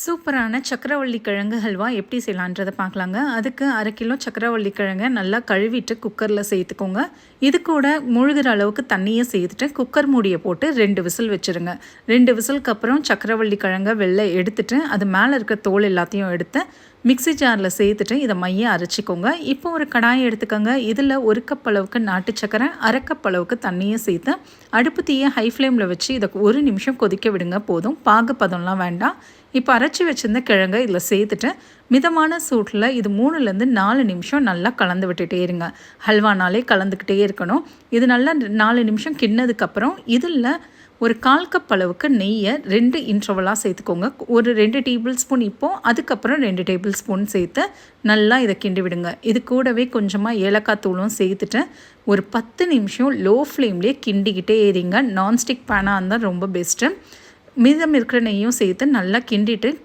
சூப்பரான சக்கரவள்ளி கிழங்கு ஹல்வா எப்படி செய்யலான்றதை பார்க்கலாங்க. அதுக்கு 1/2 கிலோ சக்கரவள்ளி கிழங்கை நல்லா கழுவிட்டு குக்கரில் சேர்த்துக்கோங்க. இது கூட முழுகிற அளவுக்கு தண்ணியை சேர்த்துட்டு குக்கர் மூடியை போட்டு 2 விசில் வச்சுருங்க. 2 விசிலுக்கு அப்புறம் சக்கரவள்ளி கிழங்கை வெளில எடுத்துட்டு அது மேலே இருக்க தோல் எல்லாத்தையும் எடுத்து மிக்ஸி ஜாரில் சேர்த்துட்டு இதை மைய அரைச்சிக்கோங்க. இப்போ ஒரு கடாயை எடுத்துக்கோங்க. இதில் 1 கப் அளவுக்கு நாட்டு சக்கரை, 1/2 கப் அளவுக்கு தண்ணியை சேர்த்து அடுப்பு தீயை ஹை ஃப்ளேமில் வச்சு இதை 1 நிமிஷம் கொதிக்க விடுங்க. போதும், பாகு பதம்லாம் வேண்டாம். இப்போ அரைச்சி வச்சுருந்த கிழங்கை இதில் சேர்த்துட்டு மிதமான சூட்டில் இது 3லேருந்து 4 நிமிஷம் நல்லா கலந்து விட்டுட்டே இருங்க. ஹல்வானாலே கலந்துக்கிட்டே இருக்கணும். இது நல்லா 4 நிமிஷம் கிண்ணதுக்கப்புறம் இதில் ஒரு 1/4 கப் அளவுக்கு நெய்யை 2 இன்ட்ரவலாக சேர்த்துக்கோங்க. ஒரு 2 டேபிள் ஸ்பூன் இப்போது, அதுக்கப்புறம் 2 டேபிள் ஸ்பூன் சேர்த்து நல்லா இதை கிண்டி விடுங்க. இது கூடவே கொஞ்சமாக ஏலக்காய் தூளும் சேர்த்துட்டு ஒரு 10 நிமிஷம் லோ ஃப்ளேம்லேயே கிண்டிக்கிட்டே இருங்க. நான்ஸ்டிக் பேனாக இருந்தால் ரொம்ப பெஸ்ட்டு. மீதம் இருக்கிற நெய்யும் சேர்த்து நல்லா கிண்டிட்டு